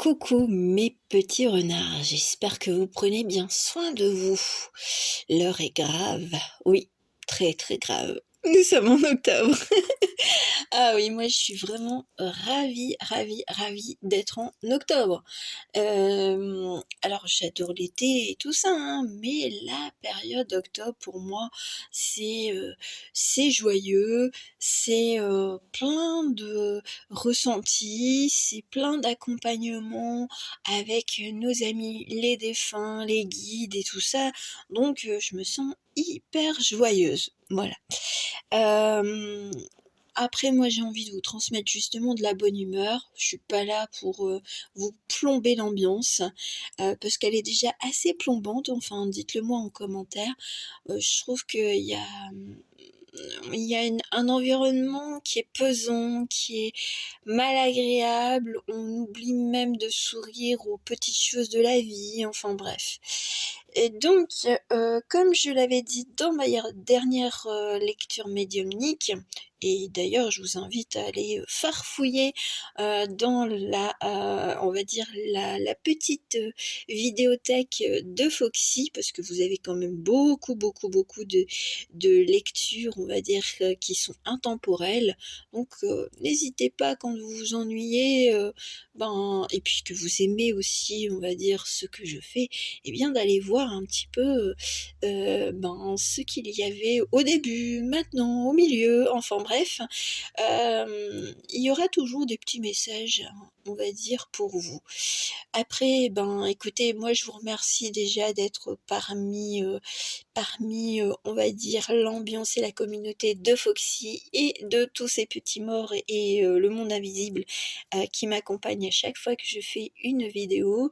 Coucou mes petits renards, j'espère que vous prenez bien soin de vous. L'heure est grave, oui, très très grave. Nous sommes en octobre. Ah oui, moi je suis vraiment ravie d'être en octobre. Alors j'adore l'été et tout ça, hein, mais la période octobre pour moi, c'est joyeux, c'est plein de ressentis, c'est plein d'accompagnement avec nos amis, les défunts, les guides et tout ça. Donc je me sens hyper joyeuse. Voilà. Euh, Après, moi, j'ai envie de vous transmettre justement de la bonne humeur. Je suis pas là pour vous plomber l'ambiance, parce qu'elle est déjà assez plombante. Enfin, dites-le moi en commentaire. Je trouve il y a un environnement qui est pesant, qui est mal agréable. On oublie même de sourire aux petites choses de la vie. Enfin bref. Et donc, comme je l'avais dit dans ma dernière lecture médiumnique, et d'ailleurs je vous invite à aller farfouiller dans on va dire la petite vidéothèque de Foxy, parce que vous avez quand même beaucoup de lectures, on va dire, qui sont intemporelles. Donc n'hésitez pas quand vous vous ennuyez, et puis que vous aimez aussi, on va dire, ce que je fais, et bien d'aller voir un petit peu ce qu'il y avait au début, maintenant, au milieu, enfin bref, il y aura toujours des petits messages, hein, on va dire, pour vous. Après, écoutez, moi je vous remercie déjà d'être parmi, on va dire, l'ambiance et la communauté de Foxy et de tous ces petits morts et le monde invisible qui m'accompagne à chaque fois que je fais une vidéo.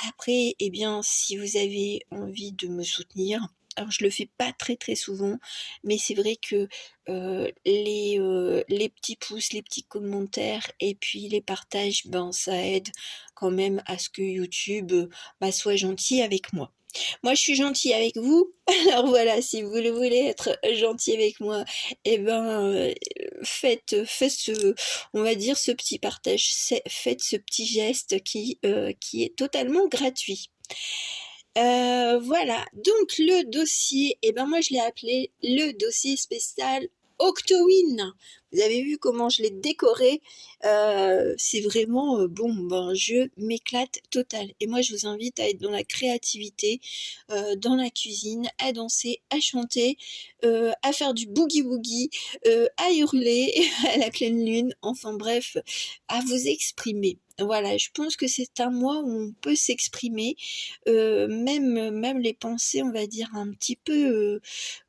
Après, eh bien, si vous avez envie de me soutenir, alors je le fais pas très très souvent, mais c'est vrai que les petits pouces, les petits commentaires et puis les partages, ça aide quand même à ce que YouTube soit gentil avec moi. Moi, je suis gentille avec vous, alors voilà, si vous voulez être gentil avec moi, eh faites on va dire, ce petit partage, faites ce petit geste qui est totalement gratuit. Voilà, donc le dossier, moi je l'ai appelé le dossier spécial Octowin. Vous avez vu comment je l'ai décoré, c'est vraiment, je m'éclate total. Et moi je vous invite à être dans la créativité, dans la cuisine, à danser, à chanter, à faire du boogie-woogie, à hurler à la pleine lune, enfin bref, à vous exprimer. Voilà, je pense que c'est un mois où on peut s'exprimer, même les pensées, on va dire, un petit peu,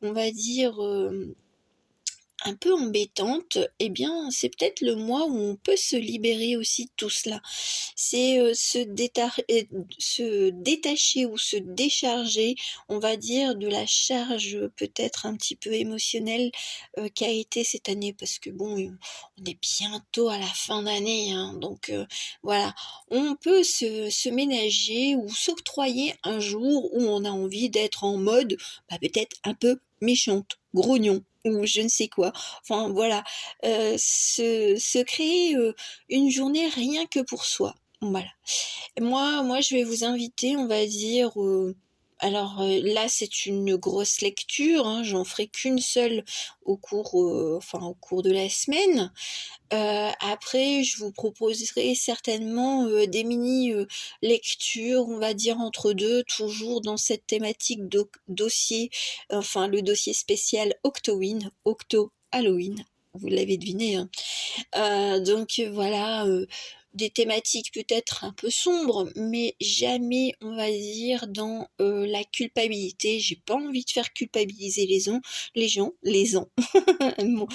on va dire, un peu embêtante, eh bien, c'est peut-être le mois où on peut se libérer aussi de tout cela. C'est se détacher ou se décharger, on va dire, de la charge peut-être un petit peu émotionnelle qu'a été cette année, parce que on est bientôt à la fin d'année, hein, donc voilà, on peut se ménager ou s'octroyer un jour où on a envie d'être en mode peut-être un peu méchante, grognon, ou je ne sais quoi. Enfin voilà, se créer une journée rien que pour soi. Voilà. Moi, je vais vous inviter, on va dire. Là, c'est une grosse lecture, hein, j'en ferai qu'une seule au cours de la semaine. Après, je vous proposerai certainement des mini lectures, on va dire entre deux, toujours dans cette thématique dossier, enfin le dossier spécial Octowin, Octo Halloween. Vous l'avez deviné, hein. Donc voilà, des thématiques peut-être un peu sombres, mais jamais, on va dire, dans la culpabilité. J'ai pas envie de faire culpabiliser les gens. Bon,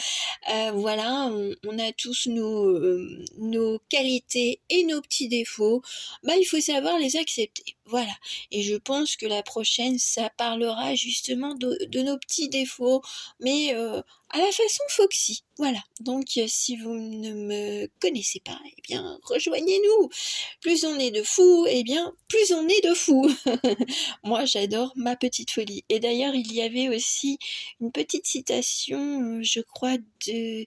voilà, on a tous nos qualités et nos petits défauts. Il faut savoir les accepter. Voilà. Et je pense que la prochaine, ça parlera justement de nos petits défauts, mais à la façon Foxy. Voilà, donc si vous ne me connaissez pas, eh bien rejoignez-nous. Plus on est de fous, eh bien plus on est de fous. Moi j'adore ma petite folie. Et d'ailleurs il y avait aussi une petite citation, je crois, de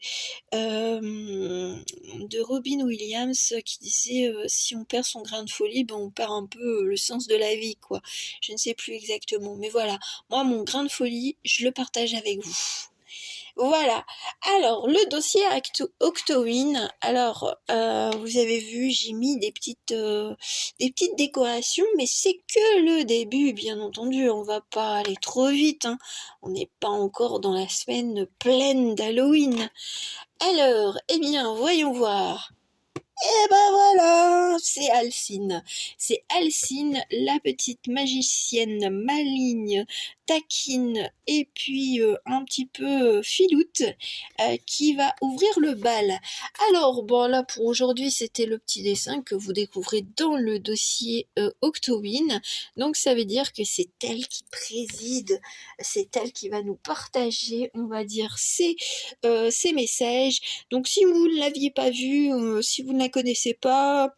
Robin Williams qui disait si on perd son grain de folie, ben on perd un peu le sens de la vie, quoi. Je ne sais plus exactement, mais voilà. Moi, mon grain de folie, je le partage avec vous. Voilà. Alors, le dossier Octowin. Alors, vous avez vu, j'ai mis des petites décorations, mais c'est que le début, bien entendu. On va pas aller trop vite, hein. On n'est pas encore dans la semaine pleine d'Halloween. Alors, eh bien, voyons voir. Et ben voilà, c'est Alcine. C'est Alcine, la petite magicienne maligne, taquine et puis un petit peu filoute qui va ouvrir le bal. Alors, bon là pour aujourd'hui, c'était le petit dessin que vous découvrez dans le dossier Octowin. Donc ça veut dire que c'est elle qui préside, c'est elle qui va nous partager, on va dire, ses messages. Donc si vous ne l'aviez pas vu, si vous ne la connaissez pas,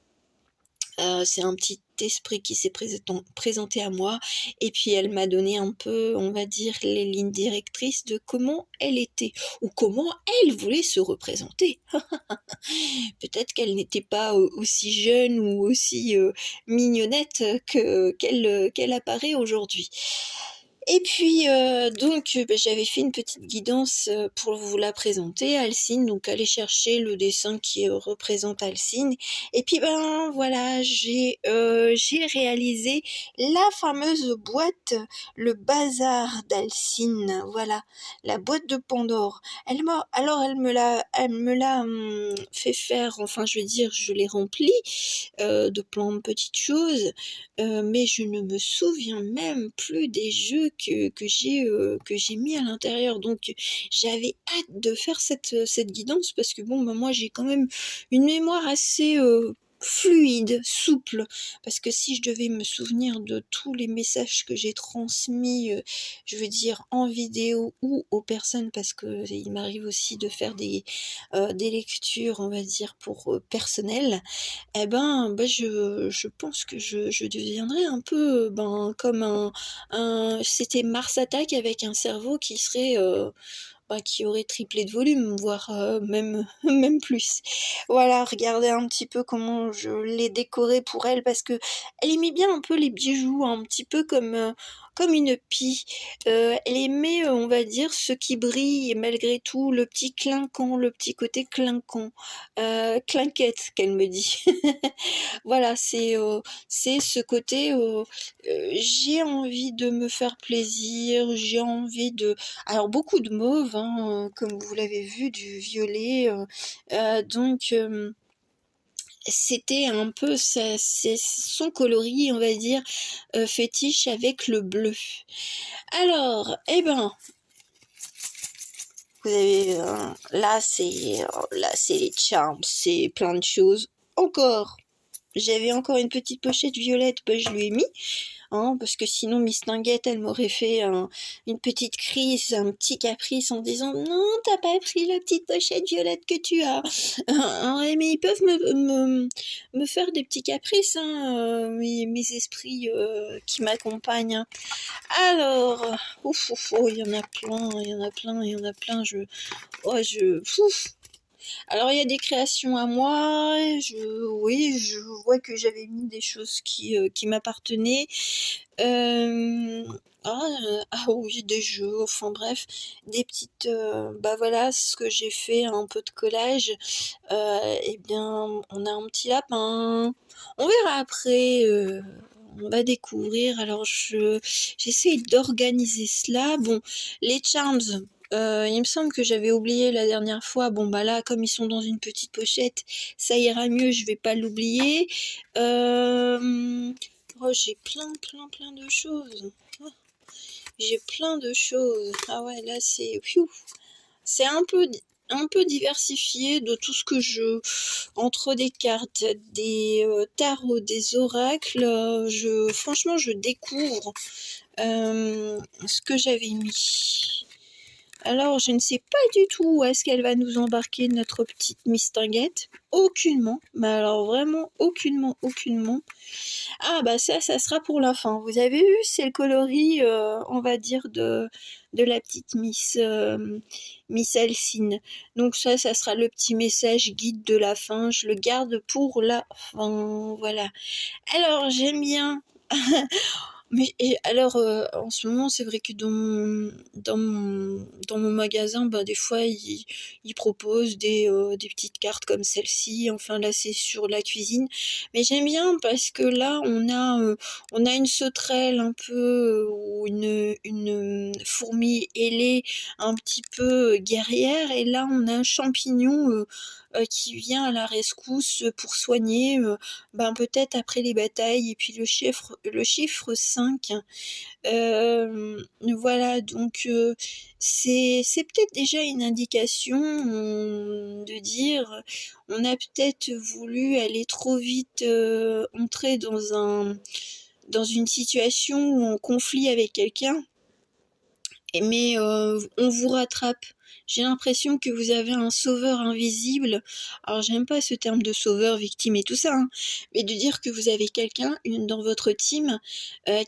c'est un petit esprit qui s'est présenté à moi et puis elle m'a donné un peu, on va dire, les lignes directrices de comment elle était ou comment elle voulait se représenter. Peut-être qu'elle n'était pas aussi jeune ou aussi mignonnette qu'elle apparaît aujourd'hui. Et puis donc j'avais fait une petite guidance pour vous la présenter, Alcine, donc allez chercher le dessin qui représente Alcine. Et puis ben voilà, j'ai réalisé la fameuse boîte, le bazar d'Alcine, voilà, la boîte de Pandore. Elle me l'a fait faire, enfin je veux dire, je l'ai remplie de plein de petites choses, mais je ne me souviens même plus des jeux que j'ai mis à l'intérieur. Donc j'avais hâte de faire cette guidance parce que bon, bah, moi j'ai quand même une mémoire assez fluide, souple, parce que si je devais me souvenir de tous les messages que j'ai transmis, je veux dire en vidéo ou aux personnes, parce que il m'arrive aussi de faire des lectures, on va dire, pour personnel, eh ben, je pense que je deviendrais un peu, ben, comme c'était Mars Attack avec un cerveau qui serait, bah, qui aurait triplé de volume, voire même, même plus. Voilà, regardez un petit peu comment je l'ai décorée pour elle, parce que elle aimait bien un peu les bijoux, un petit peu comme une pie. Elle aimait, on va dire, ce qui brille, et malgré tout, le petit clinquant, le petit côté clinquant. Clinquette, qu'elle me dit. Voilà, c'est ce côté, j'ai envie de me faire plaisir, j'ai envie de... Alors beaucoup de mauve, hein, comme vous l'avez vu, du violet, donc c'était un peu c'est son coloris, on va dire, fétiche avec le bleu. Alors, eh ben, vous avez là c'est les charms, c'est plein de choses. Encore, j'avais encore une petite pochette violette, bah, je lui ai mis, hein, parce que sinon Miss Tinguette, elle m'aurait fait une petite crise, un petit caprice en disant non, t'as pas pris la petite pochette violette que tu as. Mais ils peuvent me faire des petits caprices, hein, mes esprits qui m'accompagnent, hein. Alors, il y en a plein, il y en a plein, il y en a plein. Alors il y a des créations à moi, oui, je vois que j'avais mis des choses qui m'appartenaient. Euh, ah oui, des jeux, enfin bref, des petites... bah voilà, ce que j'ai fait, un peu de collage. Eh bien, on a un petit lapin. On verra après. On va découvrir. Alors, j'essaie d'organiser cela. Bon, les charms, il me semble que j'avais oublié la dernière fois. Bon, bah là, comme ils sont dans une petite pochette, ça ira mieux, je vais pas l'oublier. Oh, j'ai plein de choses. Oh, j'ai plein de choses. Ah ouais, là, c'est un peu diversifié de tout ce que entre des cartes, des tarots, des oracles, franchement, je découvre ce que j'avais mis. Alors, je ne sais pas du tout où est-ce qu'elle va nous embarquer, notre petite mistinguette. Aucunement, mais alors vraiment aucunement, aucunement. Ah bah ça sera pour la fin. Vous avez vu, c'est le coloris, on va dire de la petite Miss Alcine. Donc ça sera le petit message guide de la fin. Je le garde pour la fin, voilà. Alors j'aime bien. Mais et alors, en ce moment, c'est vrai que dans mon magasin, bah, des fois, ils proposent des petites cartes comme celle-ci. Enfin, là, c'est sur la cuisine. Mais j'aime bien parce que là, on a une sauterelle un peu, ou fourmi ailée un petit peu guerrière. Et là, on a un champignon qui vient à la rescousse pour soigner, ben, peut-être après les batailles. Et puis le chiffre 5. Voilà, donc c'est peut-être déjà une indication de dire on a peut-être voulu aller trop vite, entrer dans une situation ou en conflit avec quelqu'un, mais on vous rattrape. J'ai l'impression que vous avez un sauveur invisible. Alors j'aime pas ce terme de sauveur, victime et tout ça, hein, mais de dire que vous avez quelqu'un dans votre team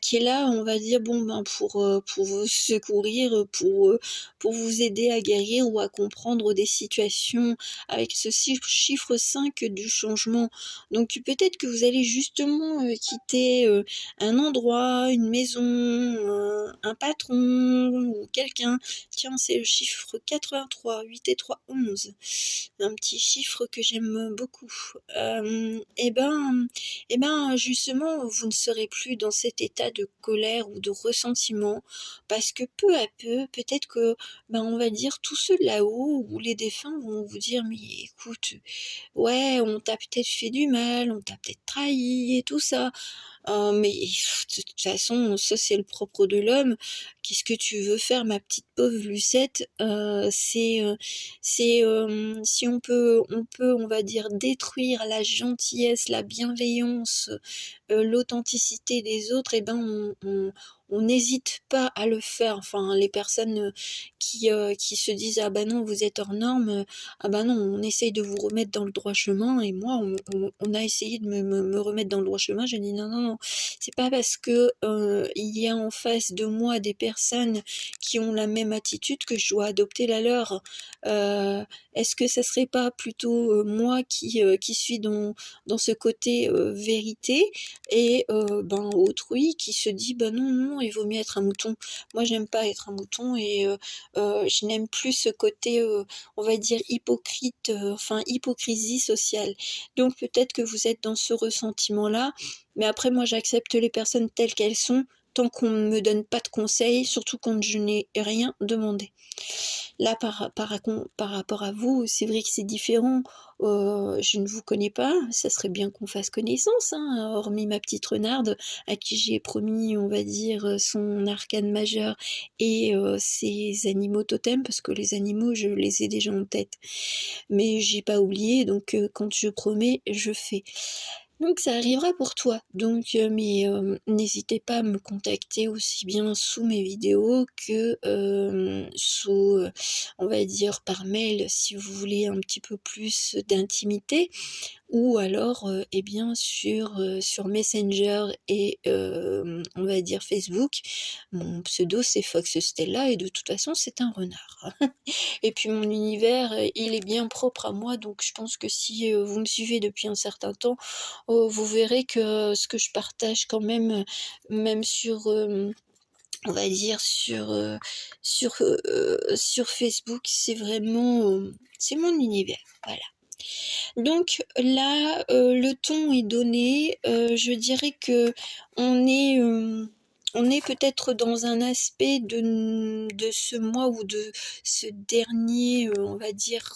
qui est là, on va dire, bon ben pour vous secourir, pour vous aider à guérir ou à comprendre des situations avec ce chiffre 5 du changement. Donc peut-être que vous allez justement quitter un endroit, une maison, un patron ou quelqu'un. Tiens, c'est le chiffre 83, 8 et 3, 11. Un petit chiffre que j'aime beaucoup. Et ben, justement, vous ne serez plus dans cet état de colère ou de ressentiment, parce que peu à peu, peut-être que, ben, on va dire, tous ceux de là-haut ou les défunts vont vous dire, mais écoute, ouais, on t'a peut-être fait du mal, on t'a peut-être trahi et tout ça. Mais de toute façon, ça c'est le propre de l'homme. Qu'est-ce que tu veux faire, ma petite pauvre Lucette? Si on va dire, détruire la gentillesse, la bienveillance, l'authenticité des autres, et ben on n'hésite pas à le faire. Enfin, les personnes qui se disent ah bah non, vous êtes hors norme, ah bah non, on essaye de vous remettre dans le droit chemin. Et moi, on a essayé de me remettre dans le droit chemin. J'ai dit non, non, non, c'est pas parce que il y a en face de moi des personnes qui ont la même attitude que je dois adopter la leur. Est-ce que ça serait pas plutôt moi qui suis dans ce côté vérité, et ben autrui qui se dit bah non, non, il vaut mieux être un mouton. Moi, j'aime pas être un mouton, et je n'aime plus ce côté, on va dire, hypocrite, enfin hypocrisie sociale. Donc peut-être que vous êtes dans ce ressentiment-là, mais après moi j'accepte les personnes telles qu'elles sont, tant qu'on ne me donne pas de conseils, surtout quand je n'ai rien demandé. Là, par rapport à vous, c'est vrai que c'est différent. Je ne vous connais pas, ça serait bien qu'on fasse connaissance, hein, hormis ma petite renarde, à qui j'ai promis, on va dire, son arcane majeur et ses animaux totems, parce que les animaux, je les ai déjà en tête. Mais j'ai pas oublié, donc quand je promets, je fais. Donc ça arrivera pour toi. Donc mais n'hésitez pas à me contacter aussi bien sous mes vidéos que, sous, on va dire, par mail, si vous voulez un petit peu plus d'intimité, ou alors, eh bien sur Messenger et on va dire Facebook. Mon pseudo, c'est Fox Stella, et de toute façon, c'est un renard. Et puis mon univers, il est bien propre à moi, donc je pense que si, vous me suivez depuis un certain temps, vous verrez que ce que je partage quand même, même sur, on va dire sur Facebook, c'est vraiment, c'est mon univers, voilà. Donc là, le ton est donné, je dirais qu'on est peut-être dans un aspect de ce mois, ou de ce dernier, on va dire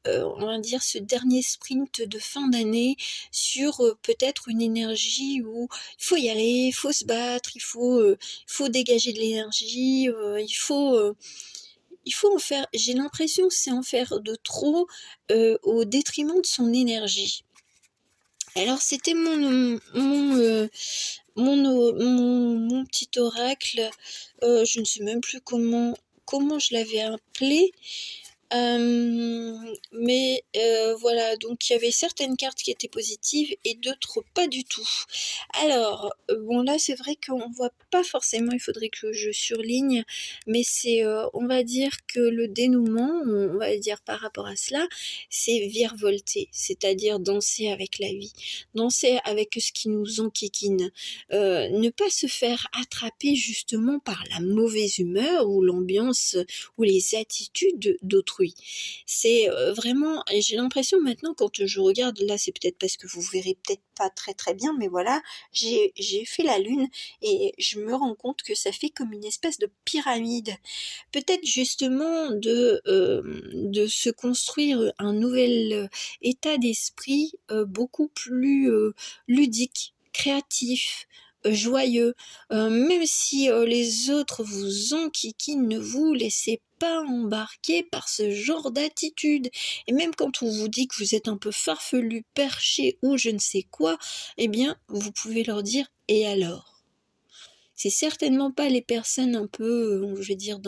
ce dernier sprint de fin d'année, sur, peut-être une énergie où il faut y aller, il faut se battre, il faut dégager de l'énergie, il faut en faire, j'ai l'impression que c'est en faire de trop, au détriment de son énergie. Alors c'était mon petit oracle, je ne sais même plus comment comment je l'avais appelé. Mais voilà, donc il y avait certaines cartes qui étaient positives et d'autres pas du tout. Alors, bon là, c'est vrai qu'on voit pas forcément, il faudrait que je surligne, mais c'est, on va dire que le dénouement, on va dire par rapport à cela, c'est virevolter, c'est-à-dire danser avec la vie, danser avec ce qui nous enquiquine, ne pas se faire attraper justement par la mauvaise humeur ou l'ambiance ou les attitudes d'autrui. C'est, vraiment et j'ai l'impression maintenant quand je regarde, là c'est peut-être parce que vous verrez peut-être pas très, très bien, mais voilà, j'ai fait la lune et je me rends compte que ça fait comme une espèce de pyramide. Peut-être justement de se construire un nouvel, état d'esprit, beaucoup plus, ludique, créatif, joyeux. Même si, les autres vous enquiquinent, ne vous laissez pas embarquer par ce genre d'attitude. Et même quand on vous dit que vous êtes un peu farfelu, perché ou je ne sais quoi, eh bien, vous pouvez leur dire: «Et alors?» C'est certainement pas les personnes un peu, je vais dire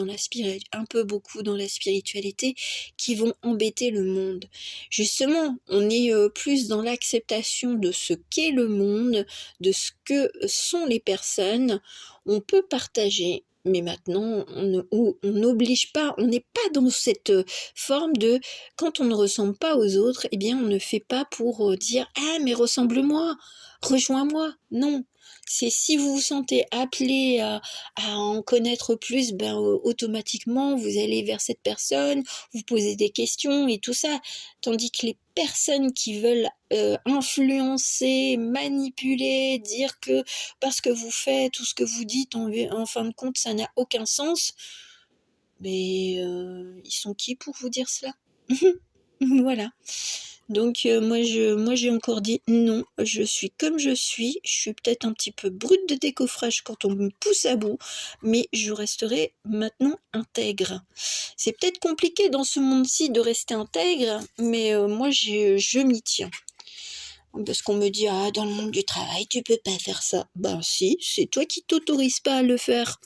un peu beaucoup dans la spiritualité qui vont embêter le monde. Justement, on est, plus dans l'acceptation de ce qu'est le monde, de ce que sont les personnes. On peut partager, mais maintenant on n'oblige pas, on n'est pas dans cette, forme de quand on ne ressemble pas aux autres, eh bien on ne fait pas pour, dire: «Ah mais ressemble-moi, rejoins-moi». Non, c'est si vous vous sentez appelé à en connaître plus, ben, automatiquement vous allez vers cette personne, vous posez des questions et tout ça. Tandis que les personnes qui veulent, influencer, manipuler, dire que parce que vous faites ou ce que vous dites en fin de compte ça n'a aucun sens, mais ils sont qui pour vous dire cela? Voilà. Donc moi j'ai encore dit: «Non, je suis comme je suis peut-être un petit peu brute de décoffrage quand on me pousse à bout, mais je resterai maintenant intègre». C'est peut-être compliqué dans ce monde-ci de rester intègre, mais moi je m'y tiens. Parce qu'on me dit: «Ah, dans le monde du travail, tu peux pas faire ça». Ben si, c'est toi qui t'autorises pas à le faire.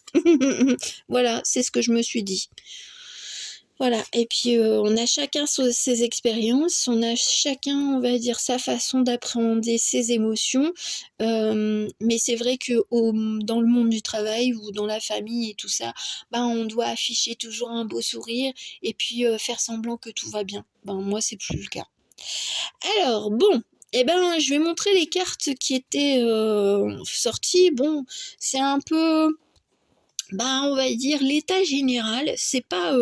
Voilà, c'est ce que je me suis dit. Voilà et puis, on a chacun ses expériences, on a chacun, on va dire, sa façon d'appréhender ses émotions, mais c'est vrai que dans le monde du travail ou dans la famille et tout ça, ben, on doit afficher toujours un beau sourire et puis, faire semblant que tout va bien. Ben, moi, c'est plus le cas. Alors bon, et ben, je vais montrer les cartes qui étaient, sorties. Bon, c'est un peu, ben, on va dire l'état général, c'est pas,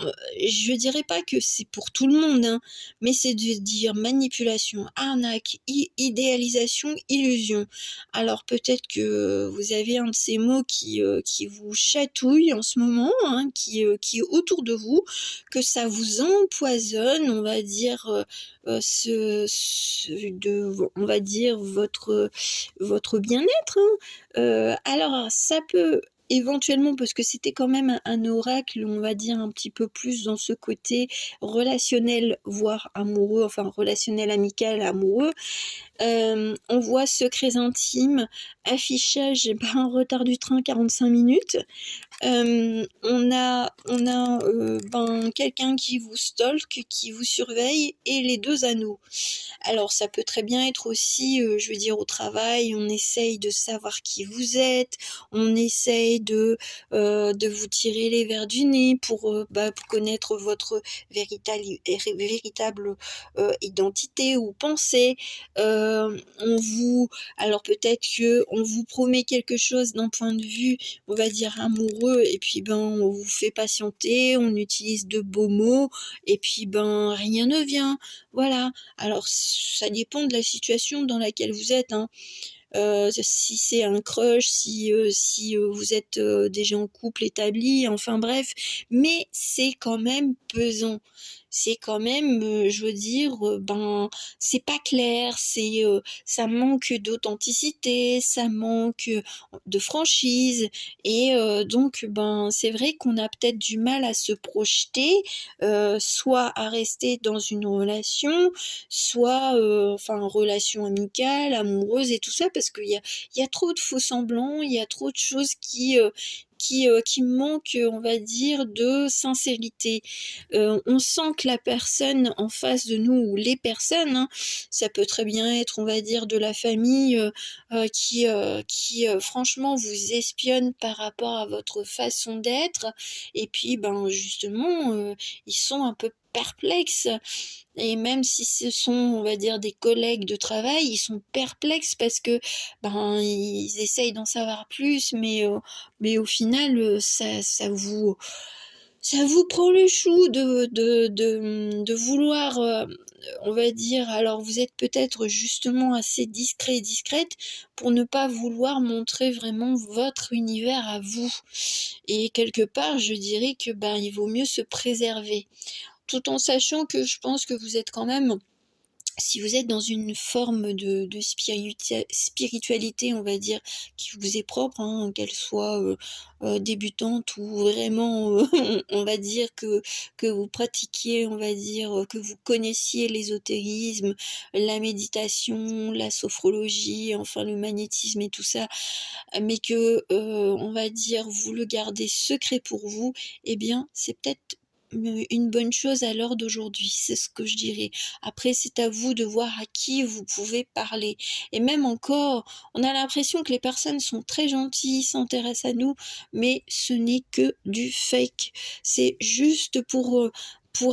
Heu, je dirais pas que c'est pour tout le monde, hein, mais c'est de dire manipulation, arnaque, idéalisation, illusion. Alors peut-être que vous avez un de ces mots qui vous chatouille en ce moment, hein, qui est autour de vous, que ça vous empoisonne, on va dire, on va dire votre bien-être, hein. Alors ça peut éventuellement, parce que c'était quand même un oracle, on va dire un petit peu plus dans ce côté relationnel, voire amoureux, enfin relationnel amical, amoureux. On voit secrets intimes, affichage, ben, retard du train 45 minutes. On a, ben, quelqu'un qui vous stalk, qui vous surveille et les 2 anneaux. Alors ça peut très bien être aussi, je veux dire au travail, on essaye de savoir qui vous êtes, on essaye de vous tirer les vers du nez bah, pour connaître votre véritable, identité ou pensée. On vous alors peut-être qu'on vous promet quelque chose d'un point de vue, on va dire amoureux et puis, ben, on vous fait patienter, on utilise de beaux mots et puis, ben, rien ne vient. Voilà. Alors ça dépend de la situation dans laquelle vous êtes, hein. Si c'est un crush, si vous êtes, déjà en couple établi, enfin bref, mais c'est quand même pesant. C'est quand même, je veux dire, ben, c'est pas clair, ça manque d'authenticité, ça manque, de franchise et donc ben, c'est vrai qu'on a peut-être du mal à se projeter, soit à rester dans une relation, soit, enfin relation amicale, amoureuse et tout ça parce qu'il y a trop de faux semblants, il y a trop de choses qui manque, on va dire, de sincérité. On sent que la personne en face de nous ou les personnes, hein, ça peut très bien être, on va dire, de la famille, qui franchement vous espionne par rapport à votre façon d'être et puis, ben, justement, ils sont un peu perplexes et même si ce sont, on va dire, des collègues de travail, ils sont perplexes parce que, ben, ils essayent d'en savoir plus mais au final, ça vous prend le chou de vouloir, on va dire alors vous êtes peut-être justement assez discret et discrète pour ne pas vouloir montrer vraiment votre univers à vous et quelque part, je dirais que, ben, il vaut mieux se préserver. Tout en sachant que je pense que vous êtes quand même si vous êtes dans une forme de spiritualité, on va dire, qui vous est propre, hein, qu'elle soit débutante ou vraiment, on va dire que vous pratiquiez, on va dire, que vous connaissiez l'ésotérisme, la méditation, la sophrologie, enfin le magnétisme et tout ça, mais que, on va dire, vous le gardez secret pour vous, eh bien, c'est peut-être une bonne chose à l'heure d'aujourd'hui, c'est ce que je dirais. Après, c'est à vous de voir à qui vous pouvez parler. Et même encore, on a l'impression que les personnes sont très gentilles, s'intéressent à nous, mais ce n'est que du fake. C'est juste pour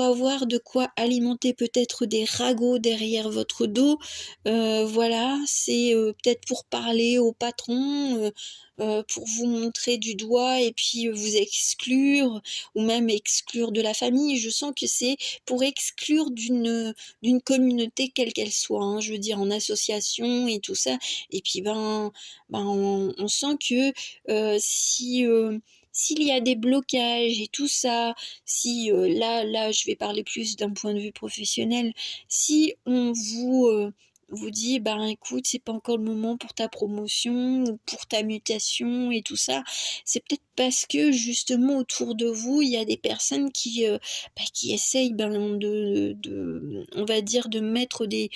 avoir de quoi alimenter peut-être des ragots derrière votre dos. Voilà, c'est peut-être pour parler au patron, pour vous montrer du doigt et puis vous exclure ou même exclure de la famille. Je sens que c'est pour exclure d'une communauté quelle qu'elle soit, hein, je veux dire en association et tout ça. Et puis on sent que si s'il y a des blocages et tout ça, si là je vais parler plus d'un point de vue professionnel, si on vous dit ben écoute c'est pas encore le moment pour ta promotion ou pour ta mutation et tout ça, c'est peut-être parce que justement autour de vous il y a des personnes qui essayent on va dire de mettre des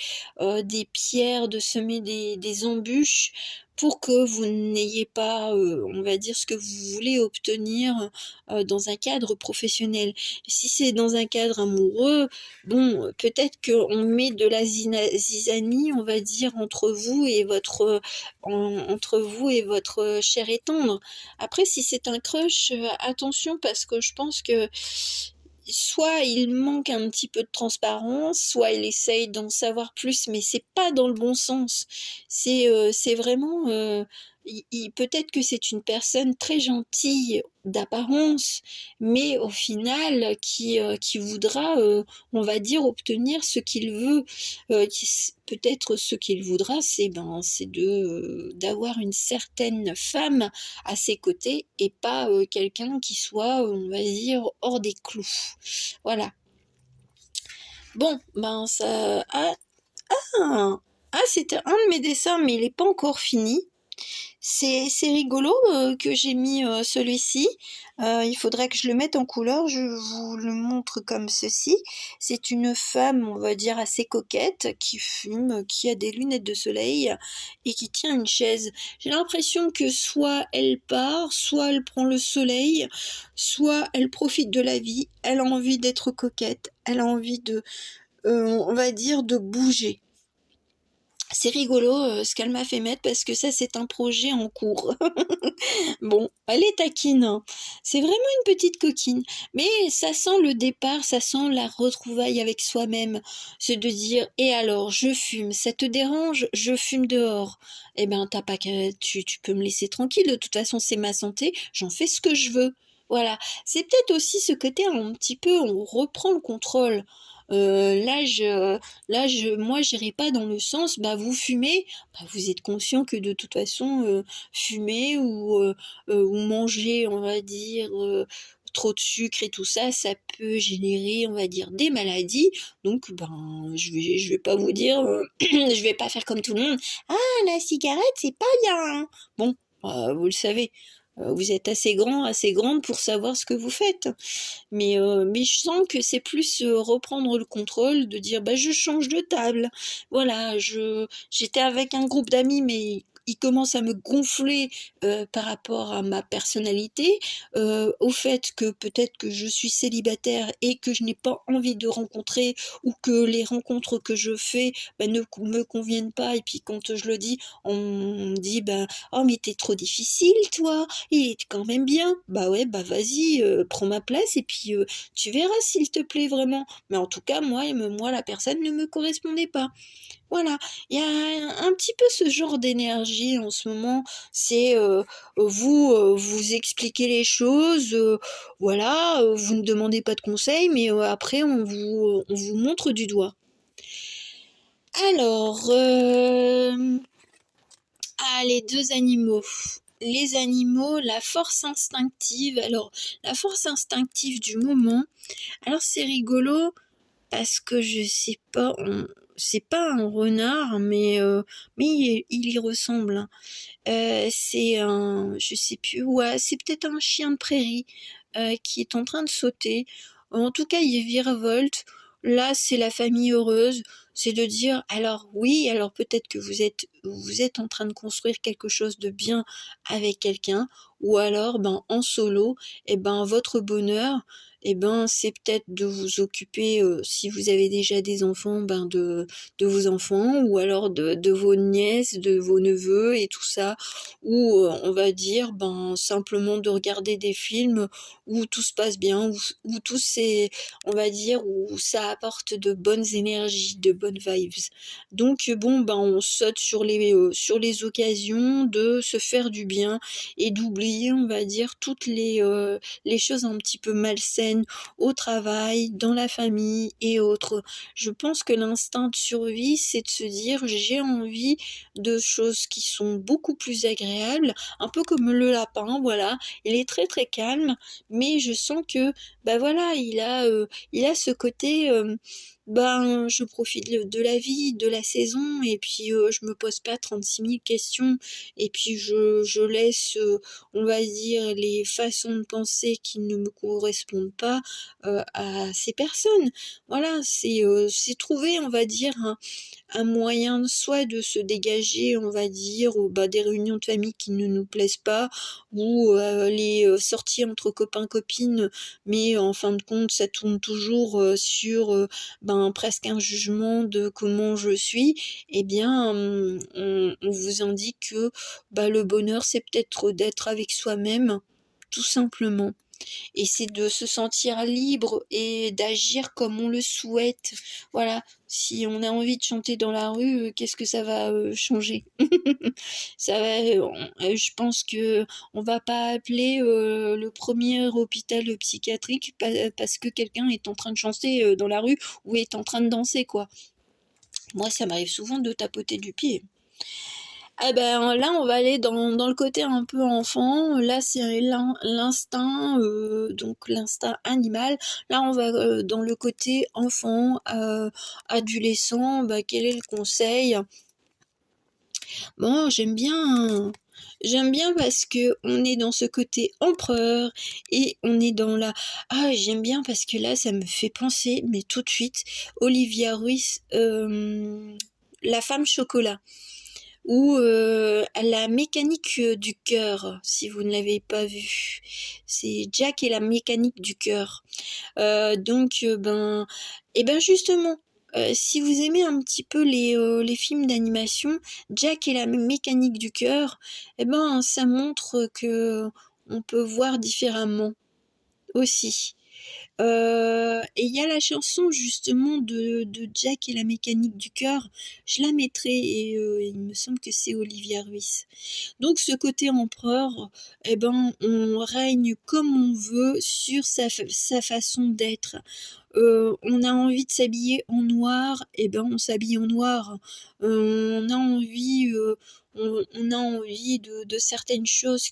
pierres, de semer des embûches pour que vous n'ayez pas, on va dire ce que vous voulez obtenir, dans un cadre professionnel. Si c'est dans un cadre amoureux, bon, peut-être qu'on met de la zizanie, on va dire, entre vous et votre chair et tendre. Après, si c'est un crush, attention parce que je pense que soit il manque un petit peu de transparence, soit il essaye d'en savoir plus, mais c'est pas dans le bon sens. C'est vraiment, peut-être que c'est une personne très gentille d'apparence, mais au final qui voudra, on va dire, obtenir ce qu'il veut. Peut-être ce qu'il voudra, c'est d'avoir une certaine femme à ses côtés et pas quelqu'un qui soit, on va dire, hors des clous. Voilà. Bon, ben ça... c'était un de mes dessins, mais il n'est pas encore fini. C'est rigolo que j'ai mis celui-ci. Il faudrait que je le mette en couleur. Je vous le montre comme ceci. C'est une femme, on va dire, assez coquette, qui fume, qui a des lunettes de soleil et qui tient une chaise. J'ai l'impression que soit elle part, soit elle prend le soleil, soit elle profite de la vie. Elle a envie d'être coquette. Elle a envie on va dire, de bouger. C'est rigolo ce qu'elle m'a fait mettre parce que ça c'est un projet en cours. Bon, elle est taquine, hein. C'est vraiment une petite coquine. Mais ça sent le départ, ça sent la retrouvaille avec soi-même. C'est de dire, et alors, je fume, ça te dérange? Je fume dehors. Eh ben, t'as pas qu'à, tu peux me laisser tranquille, de toute façon c'est ma santé, j'en fais ce que je veux. Voilà. C'est peut-être aussi ce côté un petit peu, on reprend le contrôle. Moi, j'irai pas dans le sens, bah, vous fumez, bah, vous êtes conscient que de toute façon, fumer ou manger, on va dire, trop de sucre et tout ça, ça peut générer, on va dire, des maladies. Donc, ben, je vais pas vous dire, je vais pas faire comme tout le monde. Ah, la cigarette, c'est pas bien. Bon, vous le savez. Vous êtes assez grand, assez grande pour savoir ce que vous faites. Mais je sens que c'est plus reprendre le contrôle, de dire bah je change de table. Voilà, j'étais avec un groupe d'amis, mais il commence à me gonfler, par rapport à ma personnalité, au fait que peut-être que je suis célibataire et que je n'ai pas envie de rencontrer ou que les rencontres que je fais, bah, ne me conviennent pas et puis quand je le dis, on me dit: «Ben, oh mais tu trop difficile toi, il est quand même bien». Bah ouais, bah vas-y, prends ma place et puis, tu verras s'il te plaît vraiment. Mais en tout cas, moi la personne ne me correspondait pas. Voilà, il y a un petit peu ce genre d'énergie en ce moment. C'est, vous expliquez les choses, voilà, vous ne demandez pas de conseils, mais, après on vous montre du doigt. Alors, les 2 animaux. Les animaux, la force instinctive. Alors, la force instinctive du moment, alors c'est rigolo parce que je sais pas, c'est pas un renard, mais il y ressemble, hein. C'est un je sais plus, ouais, c'est peut-être un chien de prairie, qui est en train de sauter. En tout cas, il virevolte. Là, c'est la famille heureuse. C'est de dire: «Alors oui, alors peut-être que vous êtes en train de construire quelque chose de bien avec quelqu'un ou alors, ben, en solo et ben, votre bonheur et ben, c'est peut-être de vous occuper, si vous avez déjà des enfants, ben, de vos enfants ou alors de vos nièces, de vos neveux et tout ça. Ou, on va dire, ben, simplement de regarder des films où tout se passe bien, où tout c'est on va dire, où ça apporte de bonnes énergies, de bonnes vibes. Donc, bon, ben, on saute sur les occasions de se faire du bien et d'oublier, on va dire, toutes les choses un petit peu malsaines au travail, dans la famille et autres. Je pense que l'instinct de survie, c'est de se dire: «J'ai envie de choses qui sont beaucoup plus agréables», un peu comme le lapin, voilà. Il est très, très calme, mais je sens que, bah, voilà, il a ce côté, ben, je profite de la vie, de la saison et puis, je me pose pas 36 000 questions et puis je laisse, on va dire, les façons de penser qui ne me correspondent pas, à ces personnes. Voilà, c'est trouver, on va dire, un moyen soit de se dégager, on va dire, bah, des réunions de famille qui ne nous plaisent pas ou, les, sorties entre copains-copines, mais en fin de compte, ça tourne toujours, sur, ben, presque un jugement de comment je suis. Eh bien, on vous indique que, bah, le bonheur, c'est peut-être d'être avec soi-même, tout simplement. Et c'est de se sentir libre et d'agir comme on le souhaite. Voilà, si on a envie de chanter dans la rue, qu'est-ce que ça va, changer? Ça va, je pense qu'on va pas appeler, le premier hôpital, psychiatrique parce que quelqu'un est en train de chanter, dans la rue ou est en train de danser, quoi. Moi, ça m'arrive souvent de tapoter du pied. Ah ben, là, on va aller dans le côté un peu enfant. Là, c'est l'instinct, donc l'instinct animal. Là, on va, dans le côté enfant, adolescent. Bah, quel est le conseil? Bon, j'aime bien parce que on est dans ce côté empereur et on est dans la j'aime bien parce que là, ça me fait penser, mais tout de suite, Olivia Ruiz, La femme chocolat. Ou, La mécanique, du cœur, si vous ne l'avez pas vu. C'est Jack et la mécanique du cœur. Donc, ben et ben, justement, si vous aimez un petit peu les films d'animation, Jack et la mécanique du cœur, et ben, ça montre que on peut voir différemment aussi. Et il y a la chanson justement de Jack et la mécanique du cœur, je la mettrai et il me semble que c'est Olivia Ruiz. Donc ce côté empereur, eh ben, on règne comme on veut sur sa façon d'être. On a envie de s'habiller en noir, eh ben, on s'habille en noir. On a envie, on a envie de certaines choses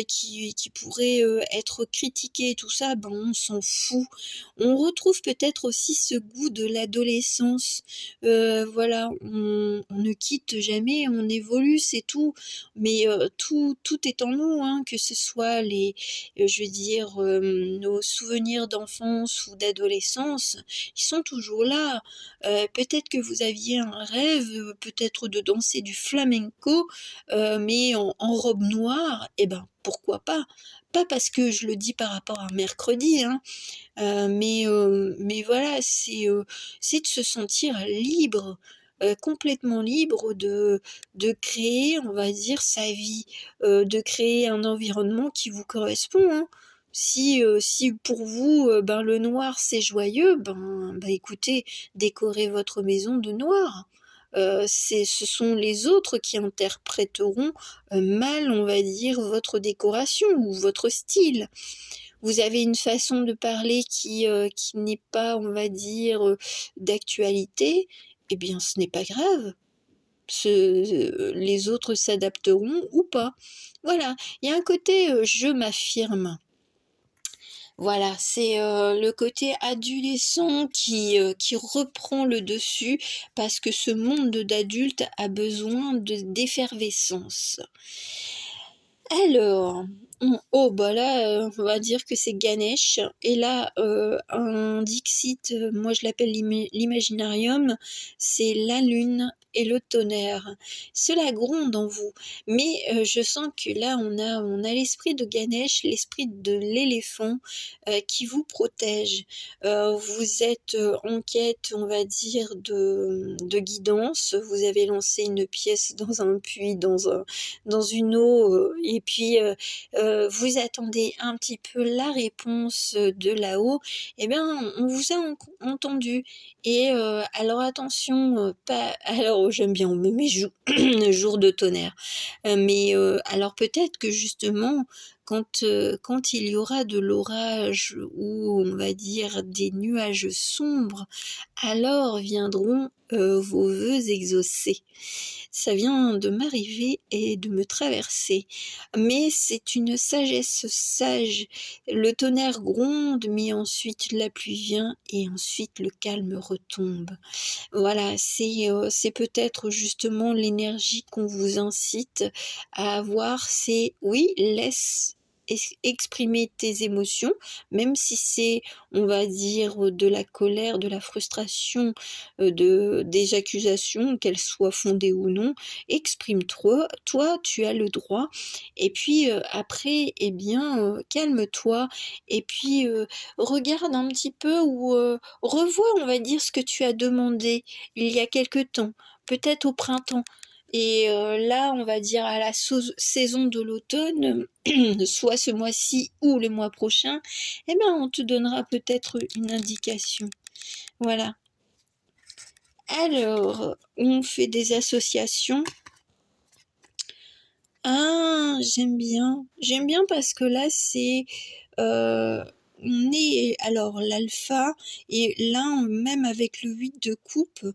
qui pourrait, être critiqué et tout ça, ben, on s'en fout. On retrouve peut-être aussi ce goût de l'adolescence. Voilà, on ne quitte jamais, on évolue, c'est tout. Mais, tout est en nous, hein, que ce soit je veux dire, nos souvenirs d'enfance ou d'adolescence, ils sont toujours là. Peut-être que vous aviez un rêve, peut-être de danser du flamenco, mais en robe noire, et ben, pourquoi pas? Pas parce que je le dis par rapport à mercredi, hein, mais voilà, c'est de se sentir libre, complètement libre de créer, on va dire, sa vie, de créer un environnement qui vous correspond, hein. Si pour vous, ben, le noir c'est joyeux, ben, écoutez, décorez votre maison de noir. Ce sont les autres qui interpréteront, mal, on va dire, votre décoration ou votre style. Vous avez une façon de parler qui n'est pas, on va dire, d'actualité, eh bien ce n'est pas grave. Les autres s'adapteront ou pas. Voilà, il y a un côté, je m'affirme. Voilà, c'est, le côté adolescent qui reprend le dessus parce que ce monde d'adultes a besoin d'effervescence. Alors, oh bah là, on va dire que c'est Ganesh et là, un dixit, moi je l'appelle l'imaginarium, c'est la lune et le tonnerre. Cela gronde en vous, mais je sens que là on a l'esprit de Ganesh, l'esprit de l'éléphant, qui vous protège. Vous êtes, en quête, on va dire, de guidance. Vous avez lancé une pièce dans un puits, dans une eau, et puis, vous attendez un petit peu la réponse, de là-haut, eh bien, on vous a entendu et alors attention, pas alors j'aime bien, on me met jour de tonnerre, mais alors peut-être que justement quand il y aura de l'orage ou on va dire des nuages sombres, alors viendront, vos vœux exaucés. Ça vient de m'arriver et de me traverser, mais c'est une sagesse sage. Le tonnerre gronde, mais ensuite la pluie vient et ensuite le calme retombe. Voilà, c'est peut-être justement l'énergie qu'on vous incite à avoir, c'est oui, laisse exprimer tes émotions, même si c'est, on va dire, de la colère, de la frustration, des accusations, qu'elles soient fondées ou non, exprime-toi, toi, tu as le droit. Et puis après, eh bien, calme-toi et puis regarde un petit peu ou revois, on va dire, ce que tu as demandé il y a quelque temps, peut-être au printemps. Et là, on va dire à la saison de l'automne, soit ce mois-ci ou le mois prochain, eh ben, on te donnera peut-être une indication. Voilà. Alors, on fait des associations. Ah, j'aime bien. J'aime bien parce que là, on est alors l'alpha et là, même avec le 8 de coupe,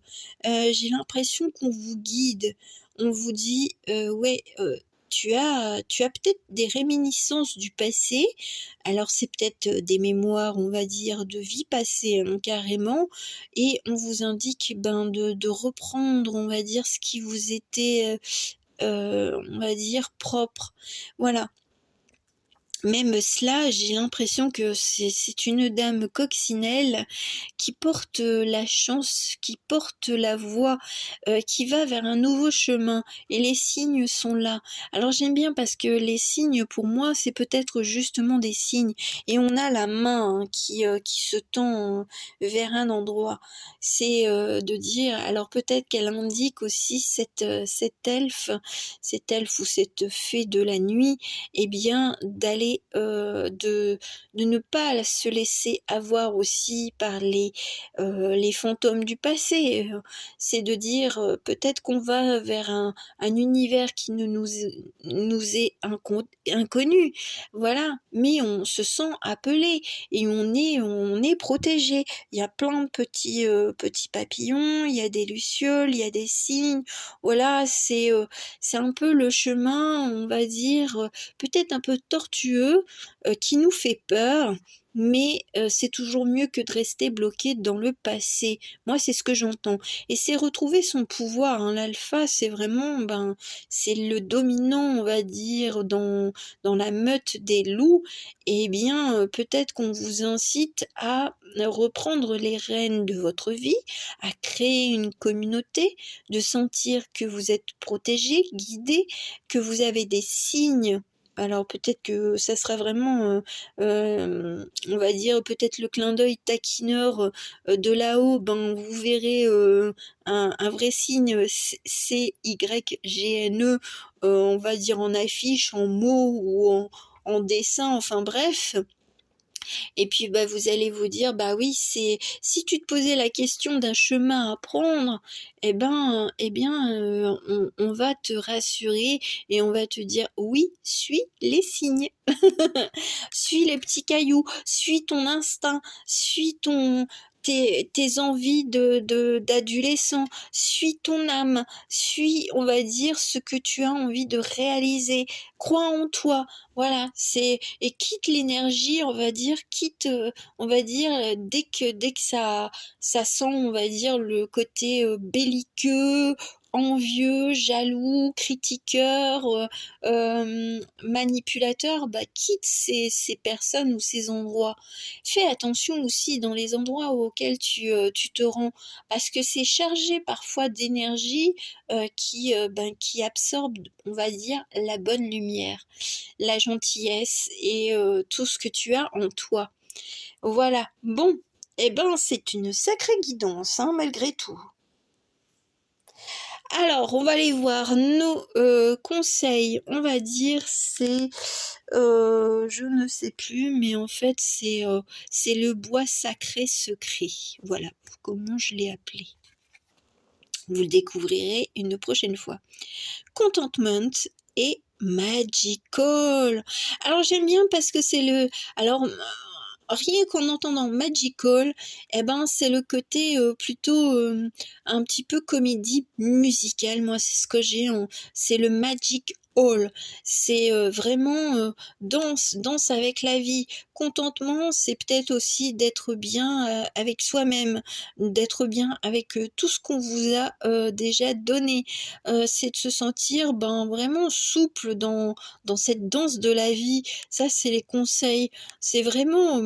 j'ai l'impression qu'on vous guide. On vous dit, ouais, tu as peut-être des réminiscences du passé. Alors c'est peut-être, des mémoires, on va dire, de vie passée, hein, carrément et on vous indique, ben, de reprendre, on va dire, ce qui vous était, on va dire propre. Voilà. Même cela, j'ai l'impression que c'est une dame coccinelle qui porte la chance, qui porte la voie, qui va vers un nouveau chemin et les signes sont là. Alors j'aime bien parce que les signes pour moi c'est peut-être justement des signes et on a la main hein, qui se tend vers un endroit. C'est de dire alors peut-être qu'elle indique aussi cet elfe ou cette fée de la nuit, eh bien d'aller c'est, de ne pas se laisser avoir aussi par les fantômes du passé, c'est de dire, peut-être qu'on va vers un univers qui ne nous est inconnu, voilà, mais on se sent appelé et on est protégé. Il y a plein de petits papillons, il y a des lucioles, il y a des cygnes, voilà, c'est un peu le chemin, on va dire, peut-être un peu tortueux, qui nous fait peur, mais c'est toujours mieux que de rester bloqué dans le passé. Moi, c'est ce que j'entends et c'est retrouver son pouvoir, hein. L'alpha, c'est vraiment, c'est le dominant, on va dire, dans la meute des loups. Eh bien, peut-être qu'on vous incite à reprendre les rênes de votre vie, à créer une communauté, de sentir que vous êtes protégé, guidé, que vous avez des signes. Alors peut-être que ça sera vraiment, on va dire peut-être le clin d'œil taquineur, de là-haut, vous verrez, un vrai signe CYGNE, on va dire en affiche, en mots ou en dessin, enfin bref. Et puis vous allez vous dire, oui, c'est si tu te posais la question d'un chemin à prendre, eh bien, on va te rassurer et on va te dire oui, suis les signes. Suis les petits cailloux, suis ton instinct, suis tes envies d'adolescent, suis ton âme, suis, on va dire, ce que tu as envie de réaliser. Crois en toi, voilà, et quitte l'énergie, on va dire, on va dire, dès que ça sent, on va dire, le côté belliqueux, envieux, jaloux, critiqueur, manipulateur, quitte ces personnes ou ces endroits. Fais attention aussi dans les endroits auxquels tu te rends, parce que c'est chargé parfois d'énergie qui absorbe, on va dire, la bonne lumière, la gentillesse et tout ce que tu as en toi. Voilà. Bon, c'est une sacrée guidance, hein, malgré tout. Alors, on va aller voir nos conseils, on va dire, c'est, je ne sais plus, mais en fait, c'est le bois sacré secret. Voilà comment je l'ai appelé. Vous le découvrirez une prochaine fois. Contentment et Magical. Alors, j'aime bien parce que c'est le... Alors, rien qu'en entendant Magical, c'est le côté plutôt un petit peu comédie musicale. Moi, c'est ce que j'ai c'est le Magic Hall. C'est vraiment danse avec la vie. Contentement, c'est peut-être aussi d'être bien avec soi-même, d'être bien avec tout ce qu'on vous a déjà donné. C'est de se sentir vraiment souple dans cette danse de la vie. Ça, c'est les conseils. C'est vraiment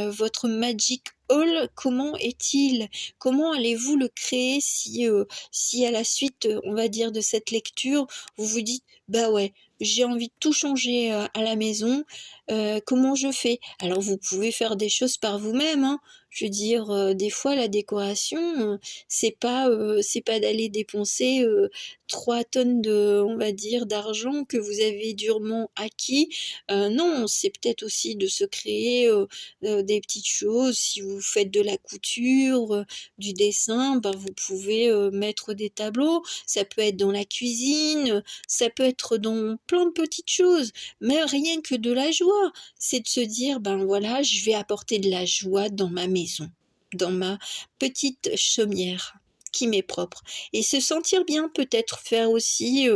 votre Magic Hall, comment est-il? Comment allez-vous le créer si à la suite, on va dire, de cette lecture, vous vous dites, ouais, j'ai envie de tout changer à la maison, comment je fais? Alors vous pouvez faire des choses par vous-même, hein. Je veux dire, des fois la décoration, c'est pas d'aller dépenser 3 tonnes on va dire, d'argent que vous avez durement acquis. Non, c'est peut-être aussi de se créer des petites choses. Si vous faites de la couture, du dessin, vous pouvez mettre des tableaux. Ça peut être dans la cuisine, ça peut être dans plein de petites choses, mais rien que de la joie. C'est de se dire, voilà, je vais apporter de la joie dans ma maison, dans ma petite chaumière qui m'est propre, et se sentir bien, peut-être faire aussi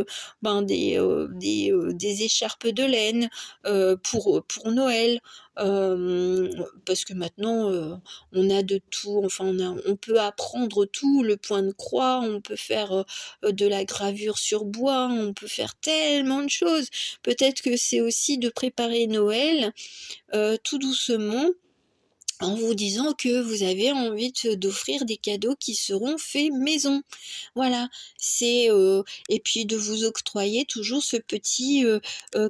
des écharpes de laine pour Noël, parce que maintenant on a de tout, enfin on peut apprendre tout, le point de croix, on peut faire de la gravure sur bois, on peut faire tellement de choses. Peut-être que c'est aussi de préparer Noël tout doucement, en vous disant que vous avez envie d'offrir des cadeaux qui seront faits maison. Voilà, c'est et puis de vous octroyer toujours ce petit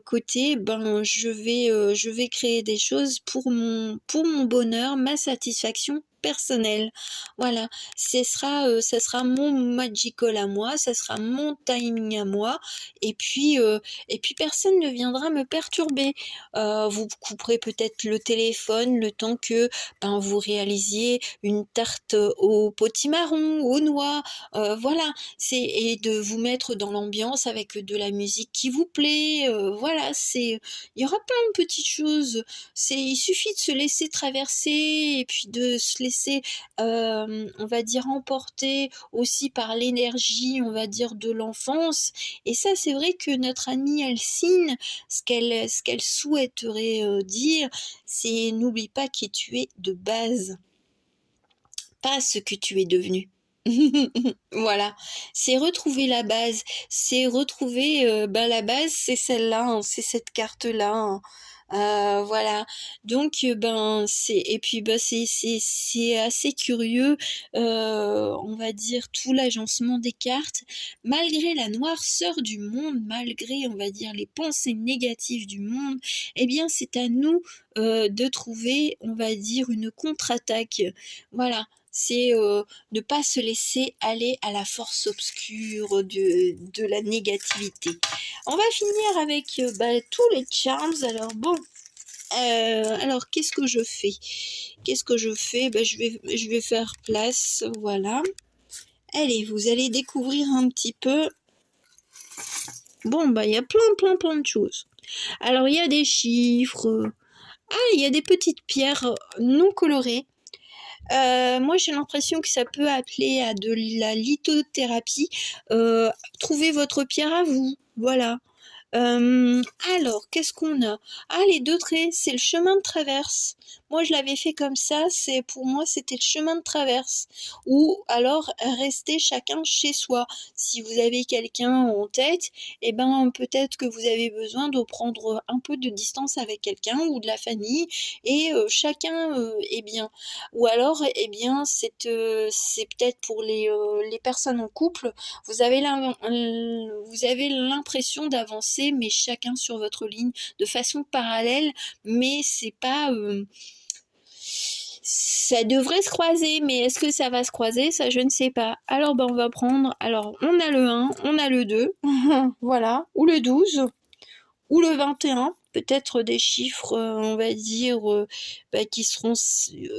côté, je vais créer des choses pour mon bonheur, ma satisfaction personnel. Voilà, ça sera mon magical à moi, ça sera mon timing à moi et puis personne ne viendra me perturber. Vous couperez peut-être le téléphone le temps que, ben, vous réalisiez une tarte au potimarron, aux noix, voilà, et de vous mettre dans l'ambiance avec de la musique qui vous plaît, voilà, il y aura plein de petites choses. Il suffit de se laisser traverser et puis de se laisser, on va dire, emporter aussi par l'énergie, on va dire, de l'enfance. Et ça, c'est vrai que notre amie Alcine, ce qu'elle souhaiterait dire, c'est n'oublie pas qui tu es de base, pas ce que tu es devenu. Voilà, c'est retrouver la base, c'est retrouver la base, c'est celle-là, hein, c'est cette carte-là, hein. Voilà, donc et puis c'est assez curieux, on va dire tout l'agencement des cartes, malgré la noirceur du monde, malgré on va dire les pensées négatives du monde, eh bien c'est à nous de trouver, on va dire, une contre-attaque. Voilà. C'est ne pas se laisser aller à la force obscure de la négativité. On va finir avec tous les charms. Alors bon, alors qu'est-ce que je fais? Qu'est-ce que je fais? Je vais faire place, voilà. Allez, vous allez découvrir un petit peu. Bon, il y a plein de choses. Alors, il y a des chiffres. Il y a des petites pierres non colorées. Moi, j'ai l'impression que ça peut appeler à de la lithothérapie. Trouvez votre pierre à vous, voilà. Alors, qu'est-ce qu'on a? Les 2 traits, c'est le chemin de traverse. Moi, je l'avais fait comme ça, pour moi, c'était le chemin de traverse. Ou alors, rester chacun chez soi. Si vous avez quelqu'un en tête, peut-être que vous avez besoin de prendre un peu de distance avec quelqu'un ou de la famille et chacun est bien. Ou alors, c'est peut-être pour les personnes en couple, vous avez l'impression d'avancer, mais chacun sur votre ligne, de façon parallèle, mais c'est pas... ça devrait se croiser, mais est-ce que ça va se croiser? Ça, je ne sais pas. Alors, on va prendre... Alors, on a le 1, on a le 2, voilà, ou le 12, ou le 21. Peut-être des chiffres, on va dire,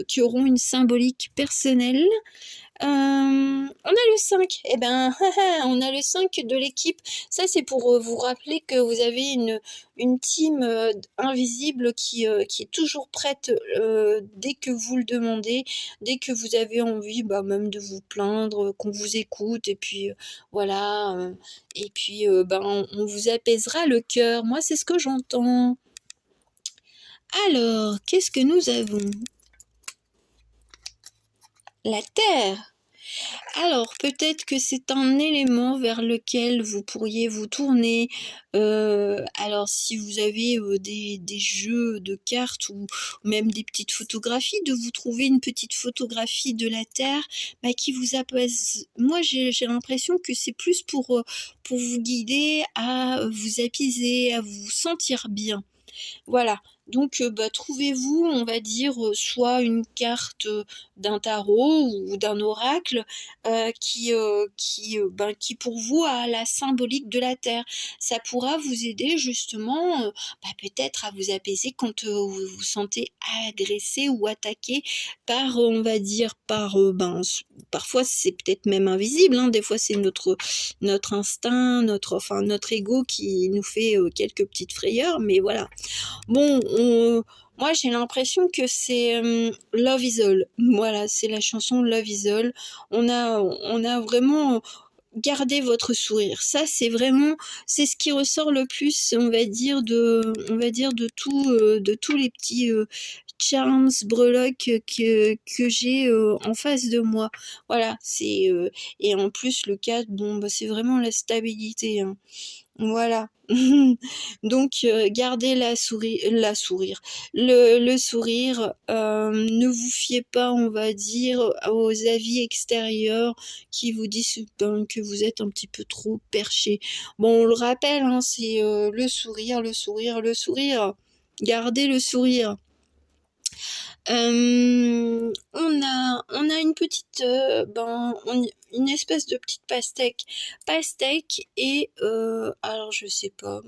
qui auront une symbolique personnelle. On a le 5. On a le 5 de l'équipe. Ça, c'est pour vous rappeler que vous avez une team invisible qui est toujours prête dès que vous le demandez, dès que vous avez envie, même de vous plaindre, qu'on vous écoute, et puis voilà. Et puis, on vous apaisera le cœur. Moi, c'est ce que j'entends. Alors, qu'est-ce que nous avons? La Terre. Alors, peut-être que c'est un élément vers lequel vous pourriez vous tourner. Alors, si vous avez des jeux de cartes ou même des petites photographies, de vous trouver une petite photographie de la Terre qui vous apaise. Moi, j'ai l'impression que c'est plus pour vous guider à vous apaiser, à vous sentir bien. Voilà, donc trouvez-vous, on va dire, soit une carte d'un tarot ou d'un oracle qui pour vous a la symbolique de la Terre. Ça pourra vous aider justement peut-être à vous apaiser quand vous vous sentez agressé ou attaqué par, on va dire, parfois c'est peut-être même invisible, hein, des fois c'est notre instinct, notre ego qui nous fait quelques petites frayeurs, mais voilà. Bon, moi j'ai l'impression que c'est Love is All. Voilà, c'est la chanson Love is All. On a vraiment gardé votre sourire. Ça, c'est ce qui ressort le plus, on va dire de tous les petits charms, breloques que j'ai en face de moi. Voilà, et en plus le cadre, c'est vraiment la stabilité, hein. Voilà. Donc gardez le sourire, ne vous fiez pas, on va dire, aux avis extérieurs qui vous disent que vous êtes un petit peu trop perché. Bon, on le rappelle, hein, c'est le sourire. Gardez le sourire. On a une petite, une espèce de petite pastèque et alors je sais pas.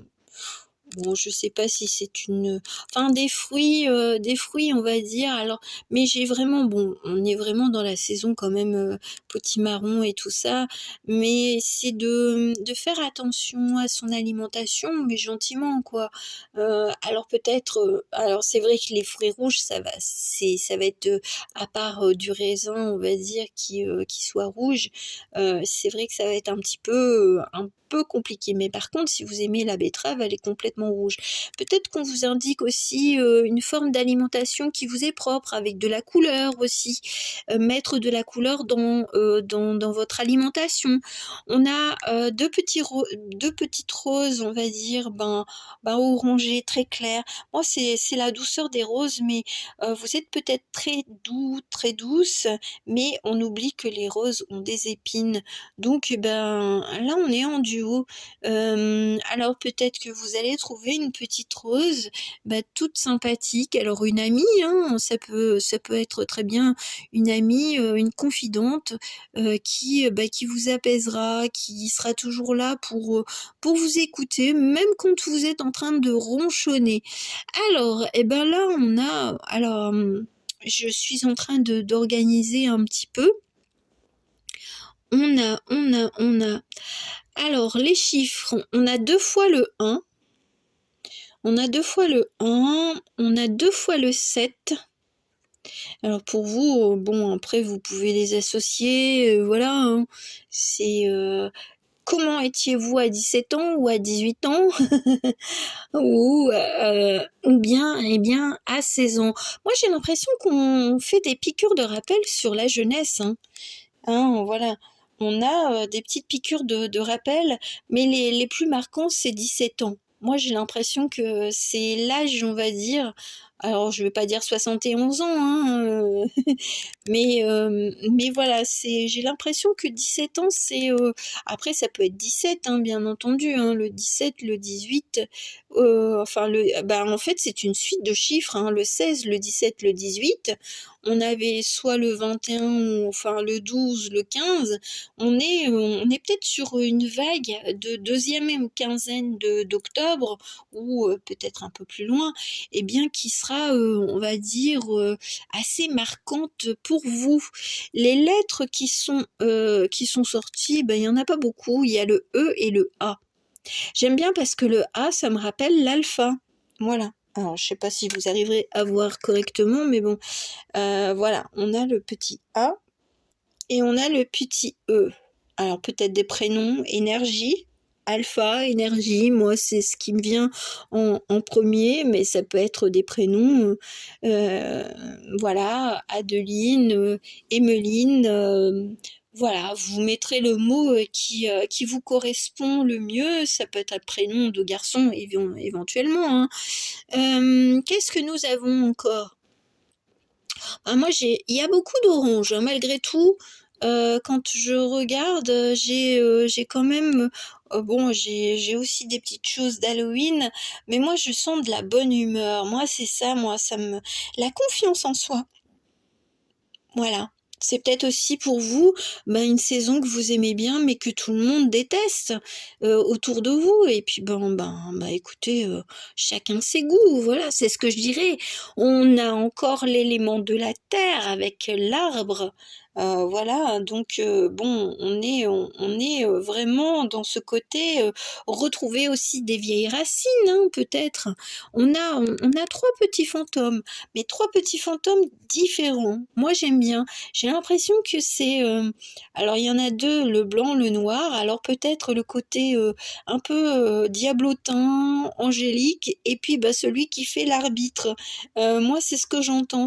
Bon, je sais pas si c'est enfin des fruits, on va dire. Alors, mais j'ai vraiment, bon, on est vraiment dans la saison quand même, potimarron et tout ça, mais c'est de faire attention à son alimentation, mais gentiment, quoi. Alors peut-être, alors c'est vrai que les fruits rouges, ça va être, à part, du raisin, on va dire, qui soit rouge, c'est vrai que ça va être un peu compliqué. Mais par contre, si vous aimez la betterave, elle est complètement rouge. Peut-être qu'on vous indique aussi une forme d'alimentation qui vous est propre, avec de la couleur aussi. Mettre de la couleur dans votre alimentation. On a deux petites roses, on va dire, orangées, très claires. Moi, c'est la douceur des roses, mais vous êtes peut-être très doux, très douce, mais on oublie que les roses ont des épines. Donc, là, on est en duo. Alors peut-être que vous allez trouver une petite rose, toute sympathique. Alors une amie, hein, ça peut être très bien une amie, une confidente, qui vous apaisera, qui sera toujours là pour vous écouter, même quand vous êtes en train de ronchonner. Alors, là, je suis en train d'organiser un petit peu. On a. Alors, les chiffres, on a 2 fois le 1, on a 2 fois le 1, on a 2 fois le 7. Alors pour vous, bon, après vous pouvez les associer, voilà, hein. C'est, comment étiez-vous à 17 ans ou à 18 ans? Ou bien, eh bien, à 16 ans. Moi, j'ai l'impression qu'on fait des piqûres de rappel sur la jeunesse, hein. Hein, voilà. On a des petites piqûres de rappel, mais les plus marquants, c'est 17 ans. Moi, j'ai l'impression que c'est l'âge, on va dire, alors je vais pas dire 71 ans, hein, mais voilà, j'ai l'impression que 17 ans, après ça peut être 17, hein, bien entendu, hein, le 17, le 18, enfin en fait, c'est une suite de chiffres, hein, le 16, le 17, le 18. On avait soit le 21 ou enfin le 12, le 15. On est peut-être sur une vague de deuxième quinzaine d'octobre ou peut-être un peu plus loin, et bien qui sera, on va dire, assez marquante pour vous. Les lettres qui sont sorties, il y en a pas beaucoup. Il y a le E et le A. J'aime bien parce que le A, ça me rappelle l'alpha. Voilà. Alors, je sais pas si vous arriverez à voir correctement, mais bon, voilà. On a le petit A et on a le petit E. Alors, peut-être des prénoms, énergie. Alpha, énergie, moi c'est ce qui me vient en premier, mais ça peut être des prénoms, voilà, Adeline, Emmeline, voilà, vous mettrez le mot qui vous correspond le mieux, ça peut être un prénom de garçon éventuellement, hein. Qu'est-ce que nous avons encore? Moi il y a beaucoup d'orange, hein, malgré tout. Quand je regarde, j'ai quand même, bon, j'ai aussi des petites choses d'Halloween, mais moi je sens de la bonne humeur. Moi c'est ça, moi ça me la confiance en soi. Voilà. C'est peut-être aussi pour vous, une saison que vous aimez bien, mais que tout le monde déteste, autour de vous. Et puis écoutez, chacun ses goûts, voilà, c'est ce que je dirais. On a encore l'élément de la terre avec l'arbre, voilà, donc bon, on est vraiment dans ce côté, retrouver aussi des vieilles racines, hein, peut-être. On a 3 petits fantômes, mais 3 petits fantômes différents. Moi, j'aime bien. J'ai l'impression que alors il y en a 2, le blanc, le noir, alors peut-être le côté, un peu, diablotin, angélique et puis, celui qui fait l'arbitre. Moi, c'est ce que j'entends,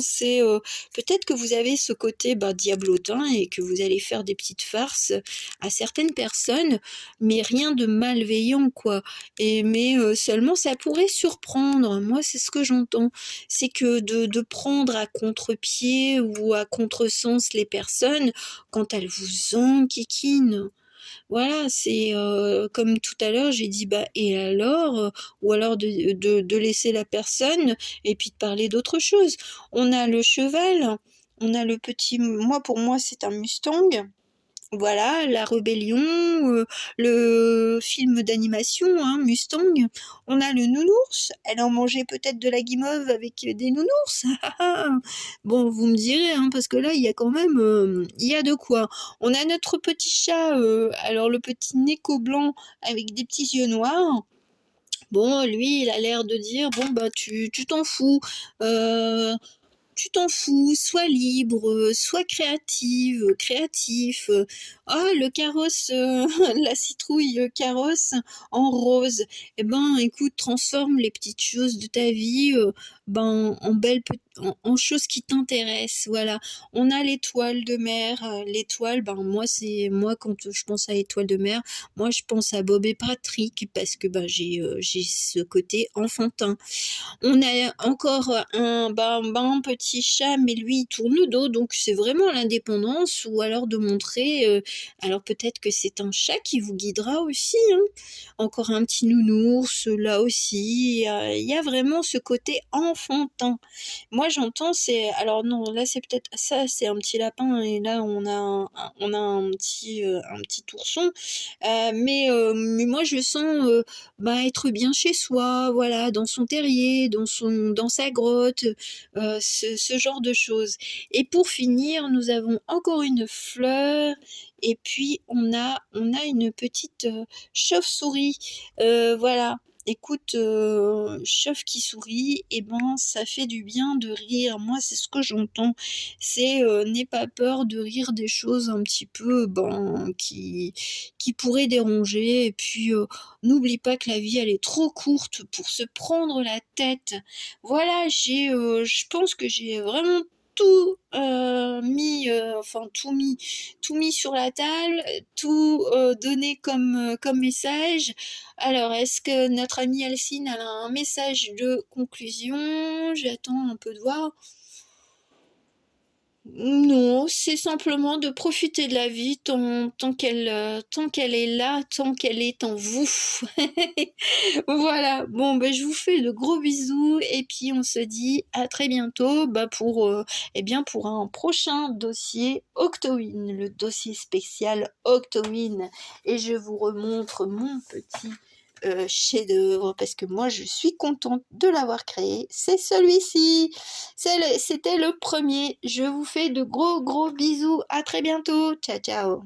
peut-être que vous avez ce côté, diablotin et que vous allez faire des petites farces à certaines personnes, mais rien de malveillant, quoi. Mais seulement ça pourrait surprendre. Moi, c'est ce que j'entends. C'est que de prendre à contre-pied ou à contresens les personnes quand elles vous enquiquinent. Voilà, c'est, comme tout à l'heure, j'ai dit: «Bah et alors?» Ou alors de laisser la personne et puis de parler d'autre chose. On a le cheval, on a le petit moi, pour moi, c'est un Mustang. Voilà, La Rébellion, le film d'animation, hein, Mustang. On a le nounours, elle en mangeait peut-être de la guimauve avec des nounours? Bon, vous me direz, hein, parce que là, il y a quand même, il y a de quoi. On a notre petit chat, alors le petit Neko blanc avec des petits yeux noirs. Bon, lui, il a l'air de dire: «Bon, bah, tu t'en fous, heu, tu t'en fous, sois libre, sois créative, créatif. Ah, le carrosse, la citrouille carrosse en rose. Eh ben, écoute, transforme les petites choses de ta vie, ben, en belles en choses qui t'intéressent. Voilà. On a l'étoile de mer. L'étoile, ben moi quand je pense à l'étoile de mer, moi je pense à Bob et Patrick parce que ben j'ai ce côté enfantin. On a encore un petit chat, mais lui, il tourne le dos, donc c'est vraiment l'indépendance ou alors de montrer, alors peut-être que c'est un chat qui vous guidera aussi, hein. Encore un petit nounours, là aussi, il y a vraiment ce côté enfantin. Moi, j'entends, c'est alors non, là, c'est peut-être ça, c'est un petit lapin et là, on a un petit ourson, mais moi, je sens, bah, être bien chez soi, voilà, dans son terrier, dans sa grotte, ce genre de choses. Et pour finir, nous avons encore une fleur et puis on a une petite, chauve-souris, voilà. Écoute, chauve qui sourit et ben, ça fait du bien de rire. Moi, c'est ce que j'entends. C'est, n'aie pas peur de rire des choses un petit peu, ben, qui pourraient déranger et puis, n'oublie pas que la vie, elle est trop courte pour se prendre la tête. Voilà, je pense que j'ai vraiment tout, mis, enfin tout mis sur la table, tout, donné comme message. Alors, est-ce que notre amie Alcine, elle a un message de conclusion? J'attends un peu de voir. Non, c'est simplement de profiter de la vie tant qu'elle est là, tant qu'elle est en vous. Voilà, bon, ben, je vous fais de gros bisous et puis on se dit à très bientôt, bah, eh bien, pour un prochain dossier Octowin, le dossier spécial Octowin. Et je vous remontre mon petit chef-d'œuvre parce que moi je suis contente de l'avoir créé. C'est celui-ci. C'était le premier. Je vous fais de gros bisous. À très bientôt. Ciao ciao.